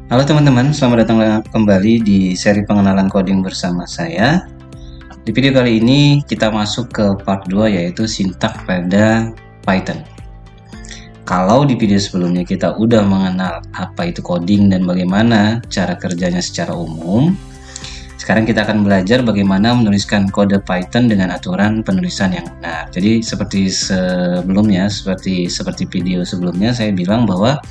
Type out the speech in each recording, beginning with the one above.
Halo teman-teman, selamat datang kembali di seri pengenalan coding bersama saya. Di video kali ini kita masuk ke part 2 yaitu sintak pada Python. Kalau di video sebelumnya kita udah mengenal apa itu coding dan bagaimana cara kerjanya secara umum, sekarang kita akan belajar bagaimana menuliskan kode Python dengan aturan penulisan yang benar. Jadi seperti sebelumnya, seperti video sebelumnya saya bilang bahwa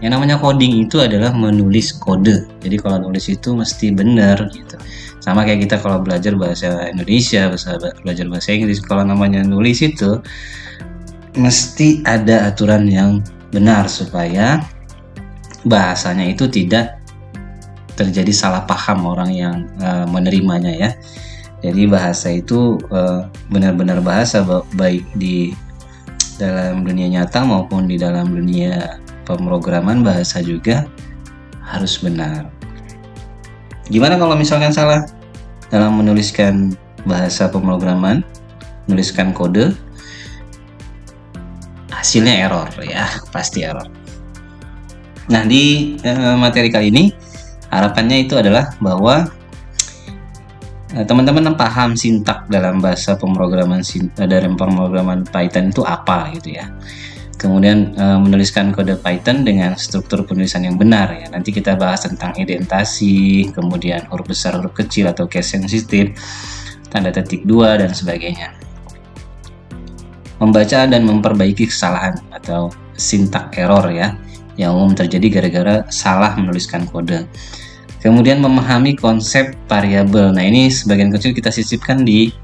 yang namanya coding itu adalah menulis kode. Jadi kalau nulis itu mesti benar gitu. Sama kayak kita kalau belajar bahasa Indonesia, belajar bahasa Inggris, kalau namanya nulis itu mesti ada aturan yang benar supaya bahasanya itu tidak terjadi salah paham orang yang menerimanya ya. Jadi bahasa itu benar-benar bahasa, baik di dalam dunia nyata maupun di dalam dunia pemrograman bahasa juga harus benar. Gimana kalau misalkan salah dalam menuliskan bahasa pemrograman, menuliskan kode, hasilnya error ya, pasti error. Nah, di materi kali ini harapannya itu adalah bahwa teman-teman paham sintak dalam bahasa pemrograman dalam pemrograman Python itu apa gitu ya. Kemudian menuliskan kode Python dengan struktur penulisan yang benar ya. Nanti kita bahas tentang indentasi, kemudian huruf besar, huruf kecil atau case sensitive, tanda titik dua dan sebagainya. Membaca dan memperbaiki kesalahan atau sintak error ya, yang umum terjadi gara-gara salah menuliskan kode. Kemudian memahami konsep variabel. Nah, ini sebagian kecil kita sisipkan di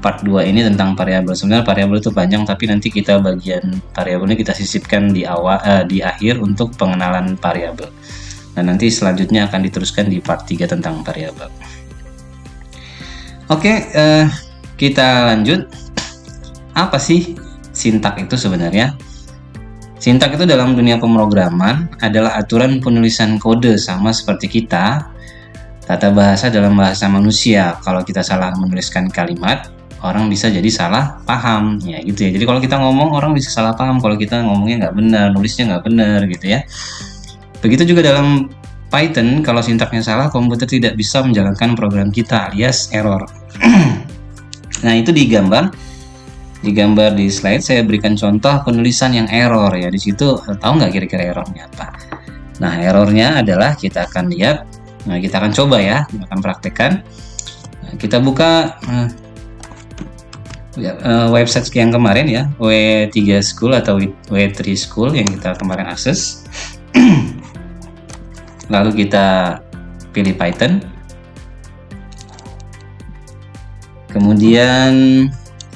part 2 ini tentang variabel. Sebenarnya variabel itu panjang, tapi nanti kita bagian variabelnya kita sisipkan di awal di akhir untuk pengenalan variabel. Dan nanti selanjutnya akan diteruskan di part 3 tentang variabel. Oke, kita lanjut. Apa sih sintak itu sebenarnya? Sintak itu dalam dunia pemrograman adalah aturan penulisan kode, sama seperti kita tata bahasa dalam bahasa manusia. Kalau kita salah menuliskan kalimat, orang bisa jadi salah paham ya gitu ya. Jadi kalau kita ngomong, orang bisa salah paham kalau kita ngomongnya nggak benar, nulisnya nggak benar gitu ya. Begitu juga dalam Python, kalau sintaknya salah, komputer tidak bisa menjalankan program kita, alias error. Nah, itu digambar di slide. Saya berikan contoh penulisan yang error ya. Di situ tahu nggak kira-kira errornya apa? Nah, errornya adalah kita akan lihat. Nah, kita akan coba ya, kita akan praktekkan. Nah, kita buka website yang kemarin ya, W3 School atau W3 School yang kita kemarin akses. Lalu kita pilih Python. Kemudian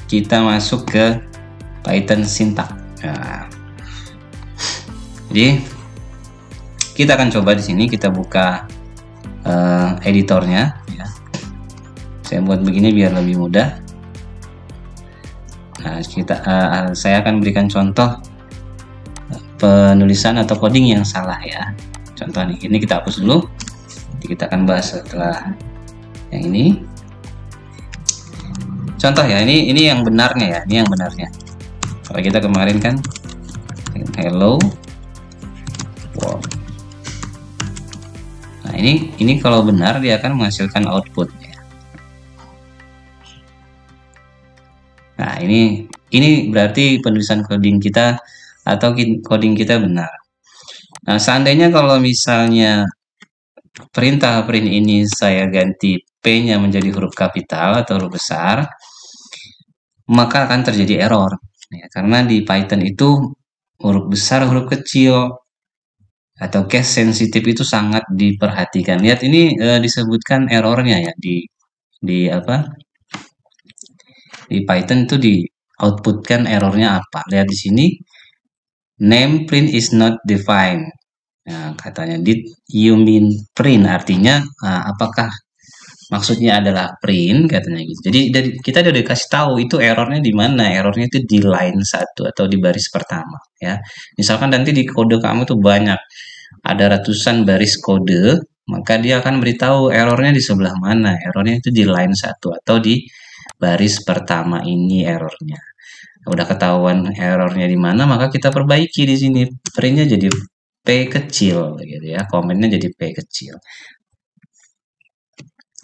kita masuk ke Python sintak. Nah, jadi kita akan coba di sini, kita buka editornya ya. Saya buat begini biar lebih mudah. Nah, saya akan berikan contoh penulisan atau coding yang salah ya. Contoh nih, ini kita hapus dulu. Nanti kita akan bahas setelah yang ini. Contoh ya, ini yang benarnya ya, ini yang benarnya. Kalau kita kemarin kan hello world. Nah, ini kalau benar dia akan menghasilkan output ya. Nah, ini berarti penulisan coding kita atau coding kita benar. Nah, seandainya kalau misalnya perintah print ini saya ganti P-nya menjadi huruf kapital atau huruf besar, maka akan terjadi error ya, karena di Python itu huruf besar, huruf kecil atau case sensitive itu sangat diperhatikan. Lihat ini disebutkan errornya ya di apa? Di Python itu di outputkan errornya apa? Lihat di sini, name print is not defined. Nah, katanya did you mean print, artinya apakah maksudnya adalah print katanya gitu. Jadi kita udah dikasih tahu itu errornya di mana. Errornya itu di line 1 atau di baris pertama ya. Misalkan nanti di kode kamu tuh banyak, ada ratusan baris kode, maka dia akan beritahu errornya di sebelah mana. Errornya itu di line 1 atau di baris pertama ini errornya. Udah ketahuan errornya di mana, maka kita perbaiki di sini. Printnya jadi P kecil gitu ya, komennya jadi P kecil.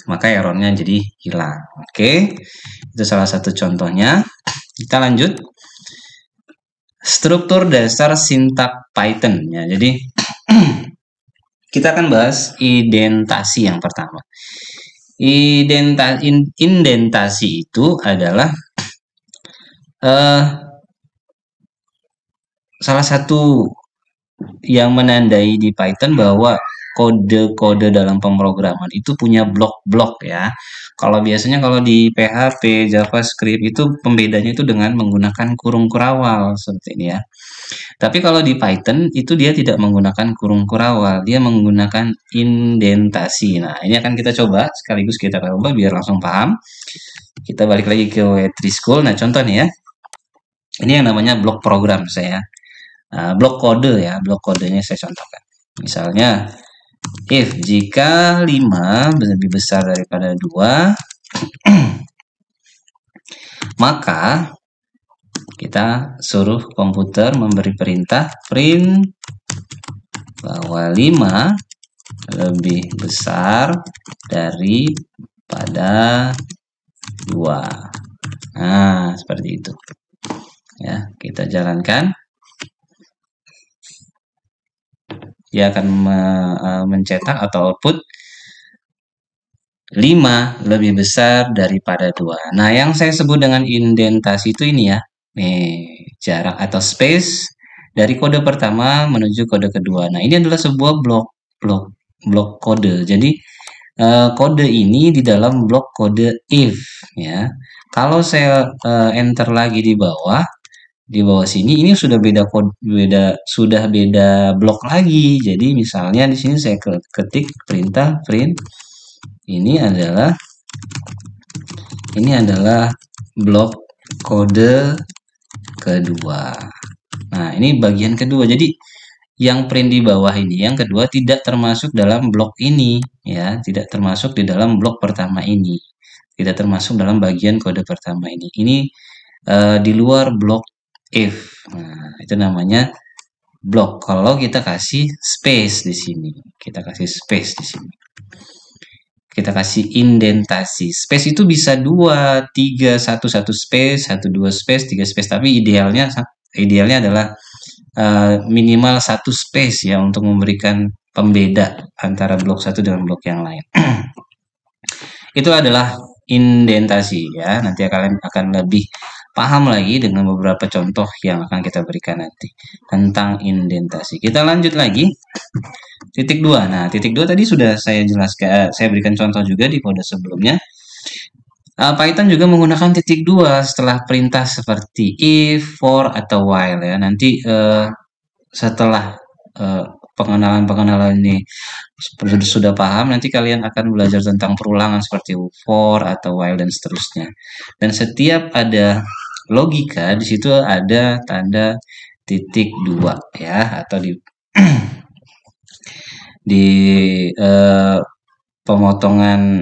Maka errornya jadi hilang. Oke, itu salah satu contohnya. Kita lanjut. Struktur dasar sintak Python ya. Jadi kita akan bahas indentasi yang pertama. Indentasi itu adalah salah satu yang menandai di Python bahwa kode-kode dalam pemrograman itu punya blok-blok ya. Kalau biasanya kalau di PHP, JavaScript itu pembedanya itu dengan menggunakan kurung kurawal seperti ini ya. Tapi kalau di Python itu dia tidak menggunakan kurung kurawal, dia menggunakan indentasi. Nah, ini akan kita coba sekaligus kita coba biar langsung paham. Kita balik lagi ke W3 School. Nah, contoh nih ya. Ini yang namanya blok program saya. Blok kode ya, blok kodenya saya contohkan. Misalnya, if jika 5 lebih besar daripada 2, maka kita suruh komputer memberi perintah print bahwa 5 lebih besar daripada 2. Nah, seperti itu. Ya, kita jalankan. Dia akan mencetak atau output 5 lebih besar daripada 2. Nah, yang saya sebut dengan indentasi itu ini ya. Nih, jarak atau space dari kode pertama menuju kode kedua. Nah, ini adalah sebuah blok kode. Jadi, kode ini di dalam blok kode if ya. Kalau saya enter lagi di bawah sini ini sudah beda blok lagi. Jadi misalnya di sini saya ketik perintah print ini adalah blok kode kedua. Nah, ini bagian kedua. Jadi yang print di bawah ini yang kedua tidak termasuk dalam blok ini ya, tidak termasuk di dalam blok pertama ini. Tidak termasuk dalam bagian kode pertama ini. Ini di luar blok if. Nah, itu namanya blok. Kalau kita kasih space di sini, kita kasih space di sini. Kita kasih indentasi. Space itu bisa 2, 3, 1 space, 1 2 space, 3 space, tapi idealnya adalah minimal 1 space ya untuk memberikan pembeda antara blok satu dengan blok yang lain. Itu adalah indentasi ya. Nanti kalian akan lebih paham lagi dengan beberapa contoh yang akan kita berikan nanti tentang indentasi. Kita lanjut lagi. Titik 2. Nah, titik 2 tadi sudah saya jelaskan, saya berikan contoh juga di kode sebelumnya. Python juga menggunakan titik 2 setelah perintah seperti if, for, atau while ya. Nanti setelah pengenalan ini sudah paham, nanti kalian akan belajar tentang perulangan seperti for atau while dan seterusnya. Dan setiap ada logika di situ ada tanda titik 2 ya, atau di pemotongan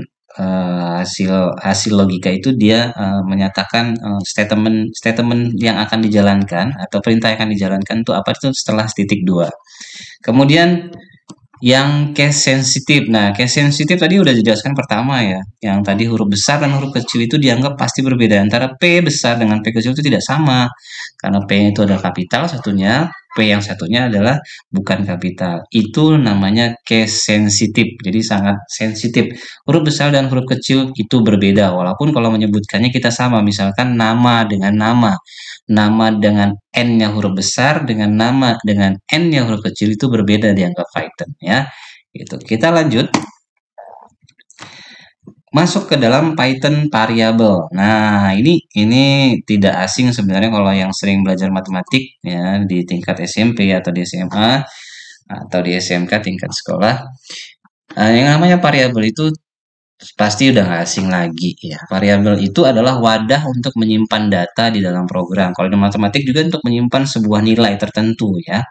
hasil logika itu dia menyatakan statement yang akan dijalankan atau perintah yang akan dijalankan itu apa itu setelah titik 2. Kemudian yang case sensitif. Nah, case sensitif tadi udah dijelaskan pertama ya. Yang tadi huruf besar dan huruf kecil itu dianggap pasti berbeda. Antara P besar dengan P kecil itu tidak sama. Karena P itu adalah kapital satunya, P yang satunya adalah bukan kapital. Itu namanya case sensitif. Jadi sangat sensitif. Huruf besar dan huruf kecil itu berbeda. Walaupun kalau menyebutkannya kita sama. Misalkan nama dengan nama. Nama dengan N-nya huruf besar dengan nama dengan N-nya huruf kecil itu berbeda dianggap Python ya. Gitu. Kita lanjut. Masuk ke dalam Python variabel. Nah, ini tidak asing sebenarnya kalau yang sering belajar matematik ya di tingkat SMP atau di SMA atau di SMK tingkat sekolah. Yang namanya variabel itu pasti udah nggak asing lagi ya. Variabel itu adalah wadah untuk menyimpan data di dalam program. Kalau di matematik juga untuk menyimpan sebuah nilai tertentu ya.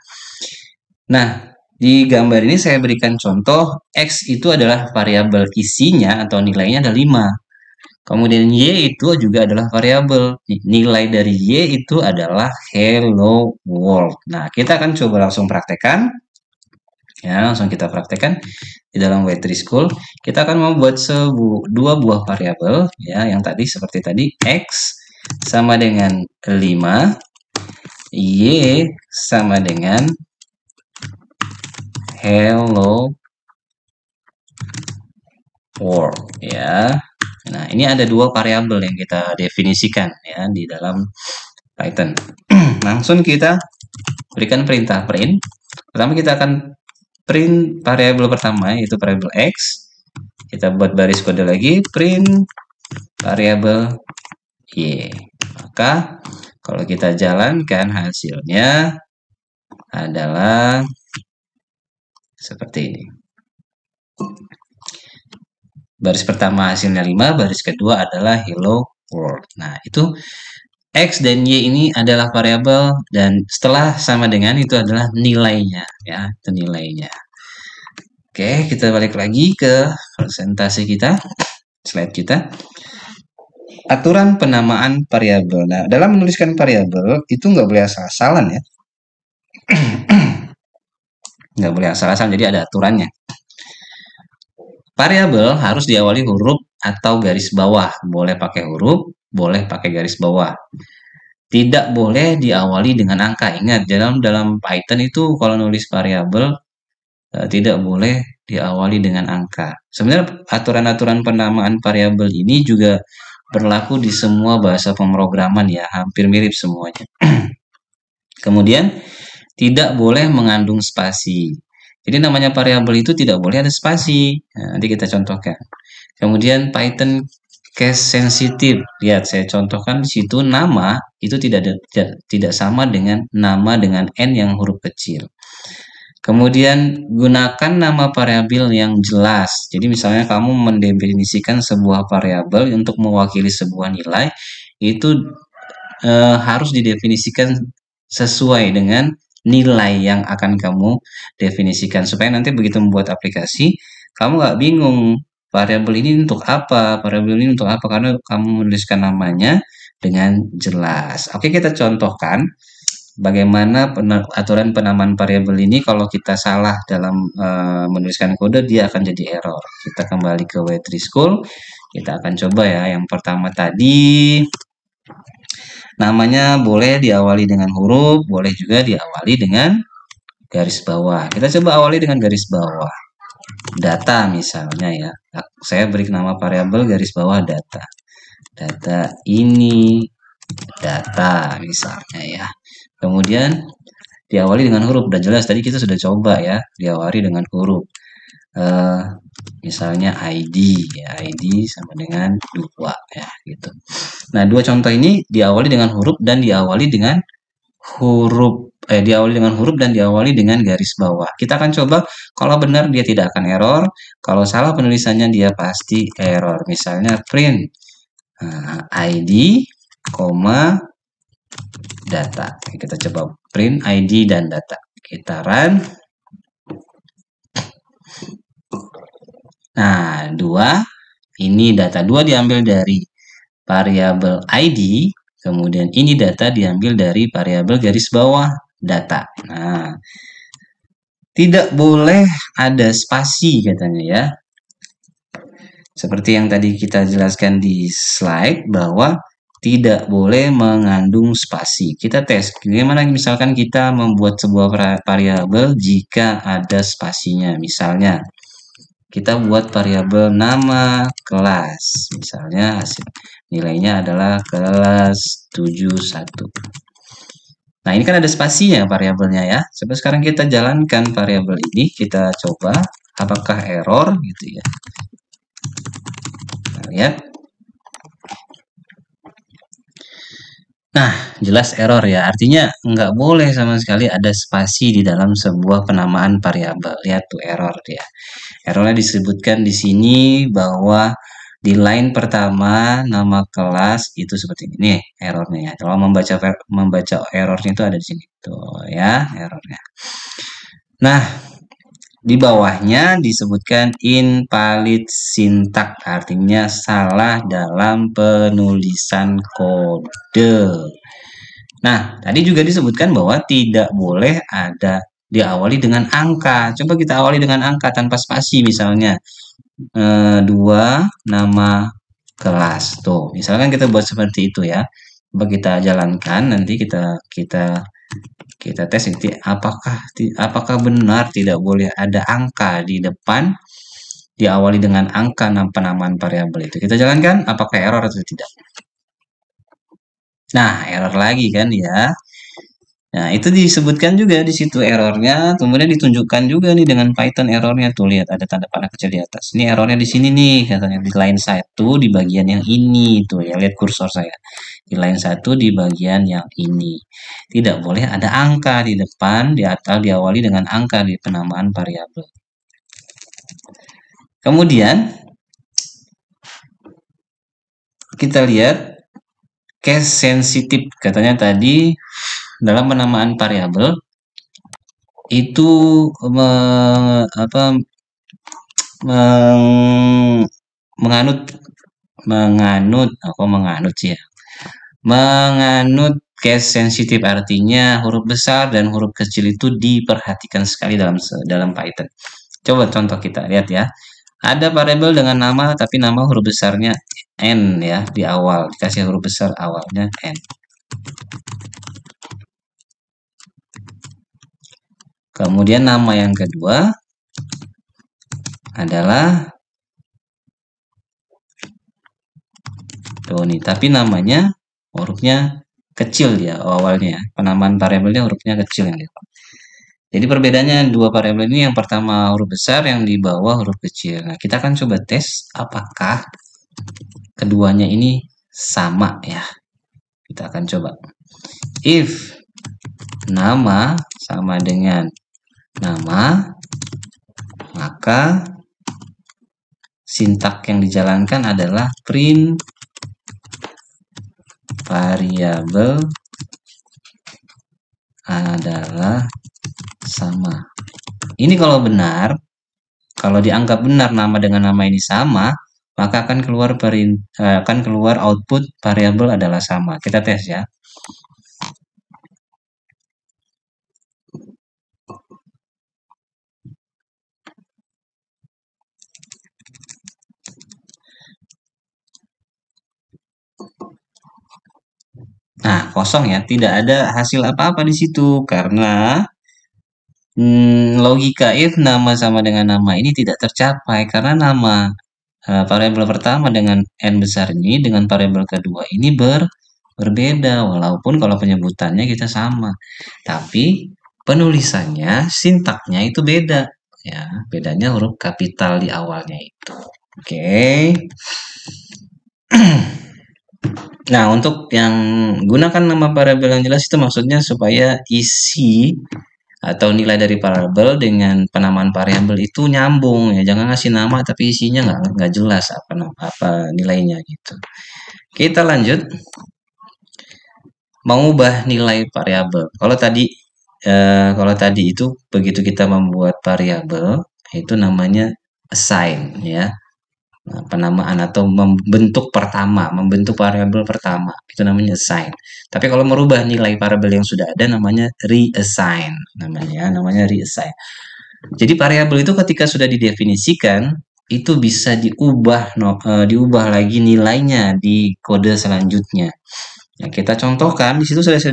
Nah, di gambar ini saya berikan contoh X itu adalah variabel isinya atau nilainya ada 5. Kemudian Y itu juga adalah variabel. Nilai dari Y itu adalah hello world. Nah, kita akan coba langsung praktekkan. Ya, langsung kita praktekkan di dalam Y3 School. Kita akan membuat dua buah variabel ya, yang tadi seperti tadi X sama dengan 5, Y sama dengan hello world ya. Nah, ini ada dua variabel yang kita definisikan ya di dalam Python. Langsung kita berikan perintah print. Pertama kita akan print variabel pertama yaitu variabel X. Kita buat baris kode lagi, print variabel Y. Maka kalau kita jalankan hasilnya adalah seperti ini. Baris pertama hasilnya 5, baris kedua adalah hello world. Nah, itu X dan Y ini adalah variabel dan setelah sama dengan itu adalah nilainya ya, itu nilainya. Oke, kita balik lagi ke presentasi kita, slide kita. Aturan penamaan variabel. Nah, dalam menuliskan variabel itu nggak boleh asal-asalan ya. Nggak boleh asal-asalan, jadi ada aturannya. Variabel harus diawali huruf atau garis bawah. Boleh pakai huruf, boleh pakai garis bawah. Tidak boleh diawali dengan angka. Ingat, dalam Python itu kalau nulis variabel tidak boleh diawali dengan angka. Sebenarnya aturan-aturan penamaan variabel ini juga berlaku di semua bahasa pemrograman ya, hampir mirip semuanya. Kemudian tidak boleh mengandung spasi. Jadi namanya variabel itu tidak boleh ada spasi. Nah, nanti kita contohkan. Kemudian Python case sensitive. Lihat saya contohkan di situ nama itu tidak sama dengan nama dengan n yang huruf kecil. Kemudian gunakan nama variabel yang jelas. Jadi misalnya kamu mendefinisikan sebuah variabel untuk mewakili sebuah nilai, itu harus didefinisikan sesuai dengan nilai yang akan kamu definisikan. Supaya nanti begitu membuat aplikasi, kamu nggak bingung variabel ini untuk apa, variabel ini untuk apa, karena kamu menuliskan namanya dengan jelas. Oke, kita contohkan bagaimana aturan penamaan variabel ini kalau kita salah dalam menuliskan kode, dia akan jadi error. Kita kembali ke Y3 School, kita akan coba ya. Yang pertama tadi, namanya boleh diawali dengan huruf, boleh juga diawali dengan garis bawah. Kita coba awali dengan garis bawah. Data misalnya ya. Saya beri nama variabel garis bawah data. Data ini data misalnya ya. Kemudian diawali dengan huruf. Udah jelas tadi kita sudah coba ya, diawali dengan huruf. Misalnya ID ya, ID sama dengan 2 ya gitu. Nah, dua contoh ini diawali dengan huruf dan diawali dengan garis bawah. Kita akan coba kalau benar dia tidak akan error, kalau salah penulisannya dia pasti error. Misalnya print ID, data. Kita coba print ID dan data. Kita run. Nah, 2 ini data. 2 diambil dari variabel ID, kemudian ini data diambil dari variabel garis bawah data. Nah, tidak boleh ada spasi katanya ya. Seperti yang tadi kita jelaskan di slide bahwa tidak boleh mengandung spasi. Kita tes bagaimana misalkan kita membuat sebuah variabel jika ada spasinya. Misalnya kita buat variabel nama kelas. Misalnya hasil nilainya adalah kelas 71. Nah, ini kan ada spasinya variabelnya ya. Coba sekarang kita jalankan variabel ini, kita coba apakah error gitu ya. Nah, lihat. Nah, jelas error ya. Artinya nggak boleh sama sekali ada spasi di dalam sebuah penamaan variabel. Lihat tuh error dia. Errornya disebutkan di sini bahwa di line pertama nama kelas itu seperti ini errornya ya. Kalau membaca errornya itu ada di sini tuh ya errornya. Nah, di bawahnya disebutkan invalid syntax, artinya salah dalam penulisan kode. Nah, tadi juga disebutkan bahwa tidak boleh ada diawali dengan angka. Coba kita awali dengan angka tanpa spasi, misalnya 2 nama kelas. Tuh, misalkan kita buat seperti itu ya. Coba kita jalankan, nanti kita tes nanti apakah benar tidak boleh ada angka di depan diawali dengan angka penamaan variabel itu. Kita jalankan apakah error atau tidak. Nah, error lagi kan ya. Nah, itu disebutkan juga di situ errornya, kemudian ditunjukkan juga nih dengan Python errornya. Tuh, lihat ada tanda panah kecil di atas. Ini errornya di sini nih, katanya di line 1 di bagian yang ini. Tuh ya, lihat kursor saya. Di line 1 di bagian yang ini. Tidak boleh ada angka di depan, atau diawali dengan angka di penamaan variabel. Kemudian, kita lihat case sensitive. Katanya tadi dalam penamaan variabel itu menganut case sensitive, artinya huruf besar dan huruf kecil itu diperhatikan sekali dalam Python. Coba contoh kita lihat ya. Ada variabel dengan nama tapi nama huruf besarnya N ya di awal, dikasih huruf besar awalnya N. Kemudian nama yang kedua adalah Doni, tapi namanya hurufnya kecil ya awalnya. Penamaan variabelnya hurufnya kecil yang di awal. Jadi perbedaannya dua variabel ini, yang pertama huruf besar, yang di bawah huruf kecil. Nah, kita akan coba tes apakah keduanya ini sama ya. Kita akan coba. If nama sama dengan nama, maka sintak yang dijalankan adalah print variabel adalah sama. Ini kalau benar, kalau dianggap benar nama dengan nama ini sama, maka akan keluar output variabel adalah sama. Kita tes ya. Nah, kosong ya, tidak ada hasil apa-apa di situ karena logika if nama sama dengan nama ini tidak tercapai karena nama variabel pertama dengan n besar ini dengan variabel kedua ini berbeda, walaupun kalau penyebutannya kita sama, tapi penulisannya, sintaknya itu beda ya, bedanya huruf kapital di awalnya itu. Oke. Nah, untuk yang gunakan nama variabel yang jelas itu maksudnya supaya isi atau nilai dari variabel dengan penamaan variabel itu nyambung ya, jangan ngasih nama tapi isinya nggak jelas apa nilainya gitu. Kita lanjut mengubah nilai variabel. Kalau tadi itu begitu kita membuat variabel itu namanya assign ya. Nah, penamaan atau membentuk variabel pertama itu namanya assign. Tapi kalau merubah nilai variabel yang sudah ada namanya reassign, namanya reassign. Jadi variabel itu ketika sudah didefinisikan itu bisa diubah lagi nilainya di kode selanjutnya. Nah, kita contohkan di situ saya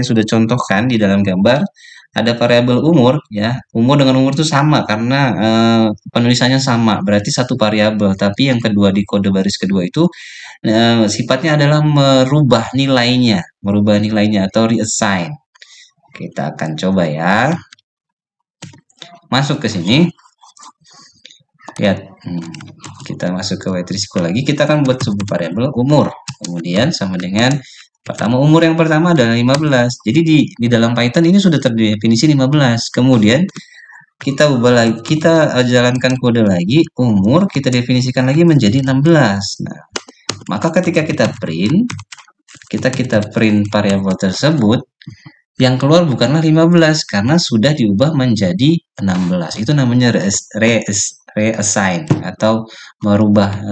sudah contohkan di dalam gambar. Ada variabel umur ya, umur dengan umur itu sama karena penulisannya sama, berarti satu variabel, tapi yang kedua di kode baris kedua itu sifatnya adalah merubah nilainya atau reassign. Kita akan coba ya, masuk ke sini, lihat, kita masuk ke white risiko lagi, kita akan buat sebuah variabel umur, kemudian sama dengan pertama umur yang pertama adalah 15. Jadi di dalam Python ini sudah terdefinisi 15. Kemudian kita ubah lagi, kita jalankan kode lagi, umur kita definisikan lagi menjadi 16. Nah, maka ketika kita print variabel tersebut, yang keluar bukanlah 15 karena sudah diubah menjadi 16. Itu namanya reassign atau merubah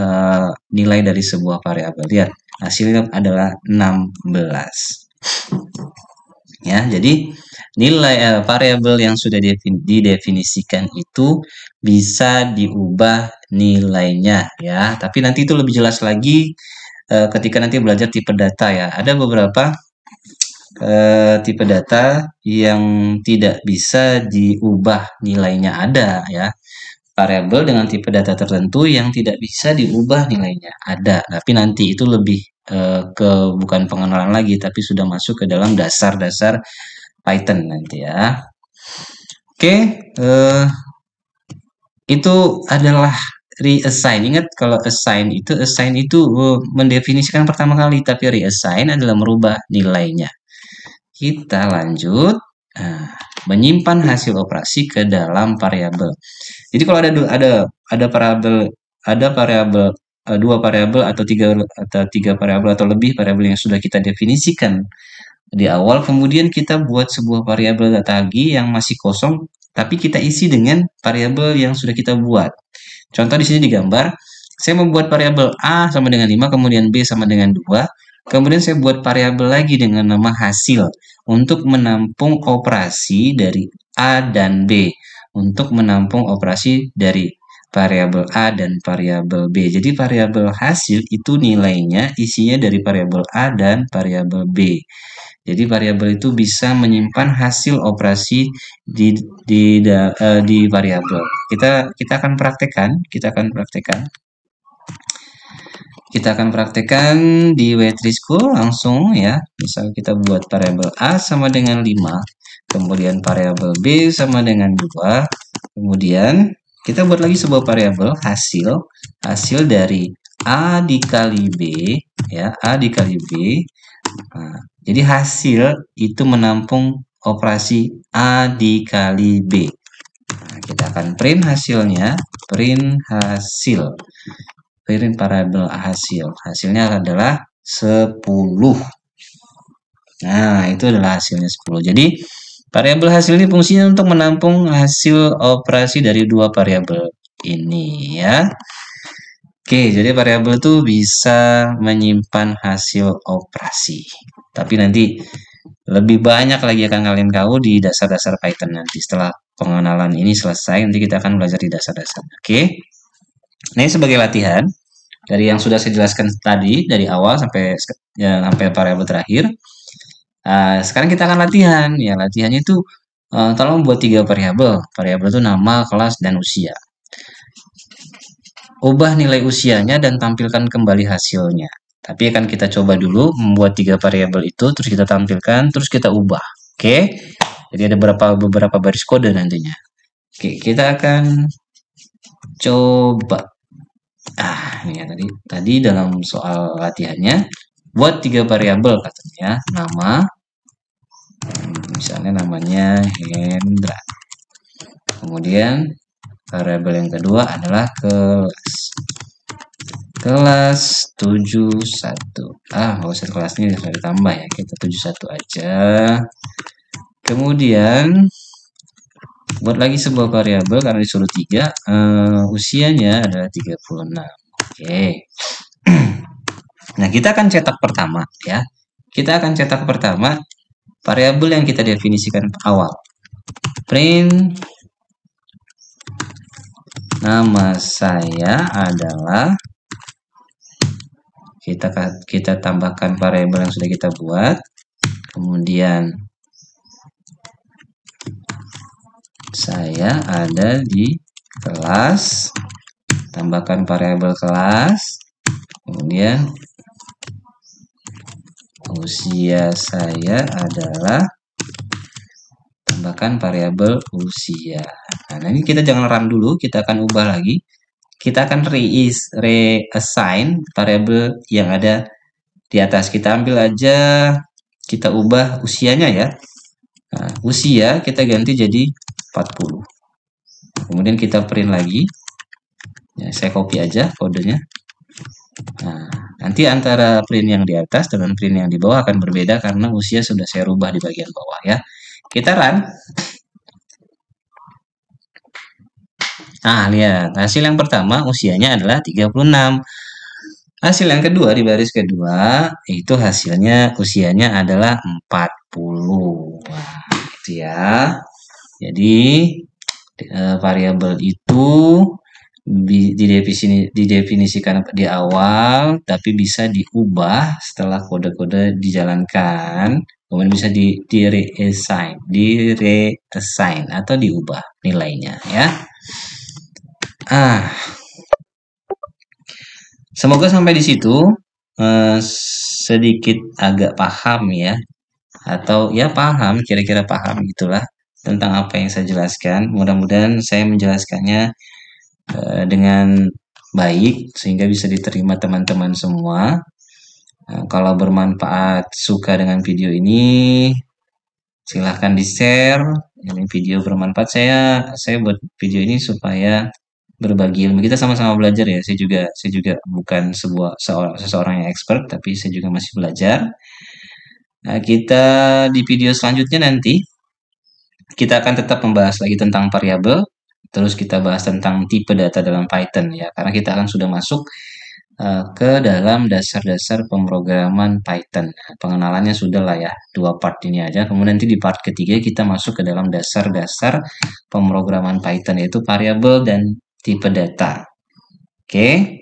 nilai dari sebuah variabel. Lihat, hasilnya adalah 16. Ya, jadi nilai variabel yang sudah didefinisikan itu bisa diubah nilainya ya. Tapi nanti itu lebih jelas lagi ketika nanti belajar tipe data ya. Ada beberapa tipe data yang tidak bisa diubah nilainya ada ya. Variabel dengan tipe data tertentu yang tidak bisa diubah nilainya ada. Tapi nanti itu lebih ke bukan pengenalan lagi, tapi sudah masuk ke dalam dasar-dasar Python nanti ya. Oke, itu adalah reassign. Ingat kalau assign itu mendefinisikan pertama kali, tapi reassign adalah merubah nilainya. Kita lanjut. Nah, menyimpan hasil operasi ke dalam variabel. Jadi kalau ada variabel dua variabel atau tiga variabel atau lebih variabel yang sudah kita definisikan di awal, kemudian kita buat sebuah variabel lagi yang masih kosong, tapi kita isi dengan variabel yang sudah kita buat. Contoh di sini digambar, saya membuat variabel A sama dengan 5, kemudian B sama dengan 2, kemudian saya buat variabel lagi dengan nama hasil untuk menampung operasi dari A dan B, untuk menampung operasi dari variabel A dan variabel B. Jadi variabel hasil itu nilainya isinya dari variabel A dan variabel B. Jadi variabel itu bisa menyimpan hasil operasi di variabel. Kita akan praktekkan, kita akan praktekkan di W3 School langsung ya. Misal kita buat variabel A sama dengan 5, kemudian variabel B sama dengan 2, kemudian kita buat lagi sebuah variabel hasil dari A dikali B ya, A dikali B. Nah, jadi hasil itu menampung operasi A dikali B. Nah, kita akan print hasilnya, print variabel hasil. Hasilnya adalah 10. Nah, itu adalah hasilnya 10. Jadi, variabel hasil ini fungsinya untuk menampung hasil operasi dari dua variabel ini ya. Oke, jadi variabel itu bisa menyimpan hasil operasi. Tapi nanti lebih banyak lagi akan kalian tahu di dasar-dasar Python nanti. Setelah pengenalan ini selesai, nanti kita akan belajar di dasar-dasar. Oke. Nah, ini sebagai latihan dari yang sudah saya jelaskan tadi dari awal sampai variabel terakhir. Sekarang kita akan latihan. Ya, latihannya itu tolong membuat 3 variabel. Variabel itu nama, kelas, dan usia. Ubah nilai usianya dan tampilkan kembali hasilnya. Tapi akan kita coba dulu membuat 3 variabel itu, terus kita tampilkan, terus kita ubah. Oke? Jadi ada beberapa baris kode nantinya. Oke, kita akan coba. Ini ya tadi dalam soal latihannya buat 3 variabel katanya, nama, misalnya namanya Hendra. Kemudian variabel yang kedua adalah kelas 71. Nggak usah kelasnya sudah ditambah ya, kita 71 aja. Kemudian buat lagi sebuah variabel karena disuruh 3, usianya adalah 36. Oke. Nah, kita akan cetak pertama ya. Kita akan cetak pertama variabel yang kita definisikan awal. Print nama saya adalah, kita tambahkan variabel yang sudah kita buat. Kemudian saya ada di kelas, tambahkan variabel kelas. Kemudian usia saya adalah, tambahkan variabel usia. Nah, ini kita jangan run dulu, kita akan ubah lagi. Kita akan reassign variabel yang ada di atas. Kita ambil aja, kita ubah usianya ya. Nah, usia kita ganti jadi 40. Kemudian kita print lagi. Ya, saya copy aja kodenya. Nah, nanti antara print yang di atas dengan print yang di bawah akan berbeda karena usia sudah saya rubah di bagian bawah ya. Kita run. Lihat hasil yang pertama usianya adalah 36. Hasil yang kedua di baris kedua itu hasilnya usianya adalah 40. Wah, itu ya. Jadi variabel itu didefinisikan di awal, tapi bisa diubah setelah kode-kode dijalankan, kemudian bisa di reassign atau diubah nilainya ya. Semoga sampai di situ sedikit agak paham ya, atau ya paham, kira-kira paham gitulah tentang apa yang saya jelaskan. Mudah-mudahan saya menjelaskannya dengan baik sehingga bisa diterima teman-teman semua. Kalau bermanfaat, suka dengan video ini, silahkan di-share. Ini video bermanfaat, saya buat video ini supaya berbagi ilmu, kita sama-sama belajar ya. Saya juga bukan seseorang yang expert, tapi saya juga masih belajar. Nah, kita di video selanjutnya nanti kita akan tetap membahas lagi tentang variabel, terus kita bahas tentang tipe data dalam Python ya, karena kita akan sudah masuk ke dalam dasar-dasar pemrograman Python. Pengenalannya sudah lah ya, 2 part ini aja. Kemudian nanti di part ketiga kita masuk ke dalam dasar-dasar pemrograman Python, yaitu variabel dan tipe data. Oke.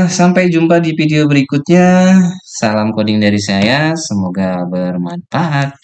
Sampai jumpa di video berikutnya. Salam coding dari saya, semoga bermanfaat.